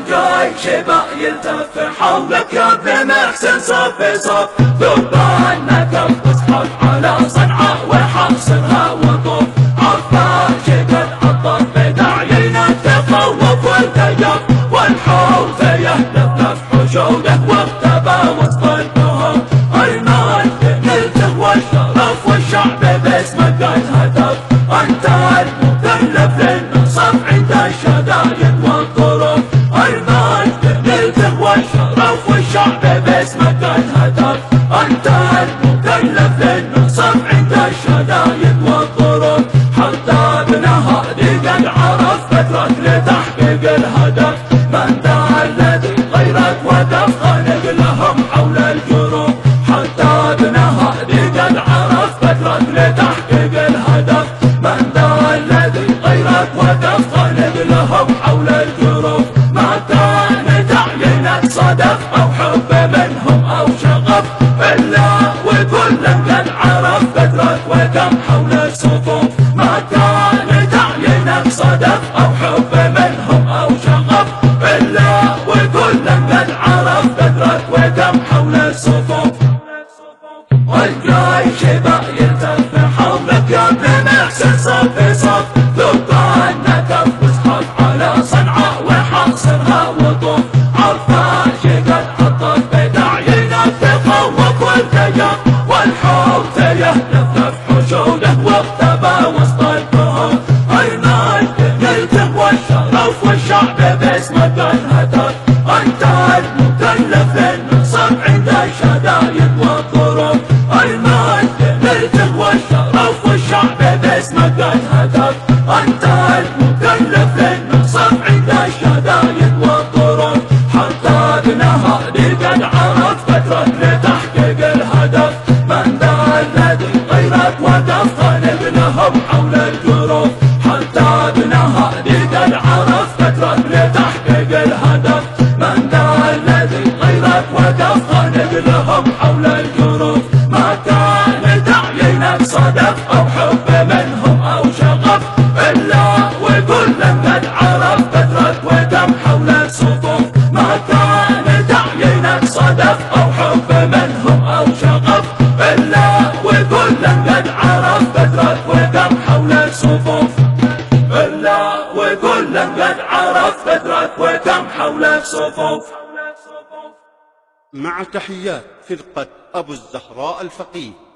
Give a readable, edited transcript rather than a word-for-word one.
والجيش يبا يلتف حولك يا ابن محسن صف صف، ذب عنك واصحب على صنعاء وحاصرها وطوف، عطاش قد عطت بداعين التخوف والتيف، والحوث يهتف حشوده واختبى وسط الكهوف، المجد نلته والشرف والشعب باسمك قد هتف، انت المكلف للنصب عند الشدائد والظروف، المجد نلته والشرف والشعب باسمك قد هتف، انت المكلف للنصب عند الشدائد والظروف، حتى ابن هادي قد عرف فترك لتحقيق الهدف، من ذا الذي غيرك ودف خانق لهم حول الجروف، حتى ابن هادي قد عرف فترك لتحقيق الهدف، من ذا الذي غيرك ودف خانق لهم حول الجروف، ما كان تعيينك صدف او حب منهم او شغف، الا وكل قد عرف فترك وكم حول الصفوف، ما كان تعيينك صدف او حب منهم او شغف، الا وكل قد عرف فترك وكم حول الصفوف، والجيش يبا يلتف حولك يا ابن محسن صف صف، ذب عنك واصحب على صنعاء وحاصرها وطوف، عطاش قد عطت بداعين التخوف والتيف، والحوث يهتف حشوده واختبى وسط الكهوف، المجد نلته والشرف والشعب باسمك قد هتف، انت المكلف للنصب عند الشدائد والظروف، المجد نلته والشرف والشعب باسمك قد هتف، انت المكلف للنصب عند الشدائد والظروف، حتى ابن هادي قد عرف فترك لتحقيق الهدف، من ذا الذي غيرك ودف خانق لهم حول الجروف، حتى ابن هادي قد عرف فترك لتحقيق الهدف، من ذا الذي غيرك ودف خانق لهم حول الجروف، ما كان تعيينك صدف او حب منهم او شغف، الا وكل قد عرف فترك وكم حول الصفوف، ما كان تعيينك صدف او حب منهم او شغف، الا وكل قد عرف فترك وكم حول الصفوف، الا وكل قد عرف فترك وكم حول الصفوف. مع تحيات فرقة أبو الزهراء الفقيه.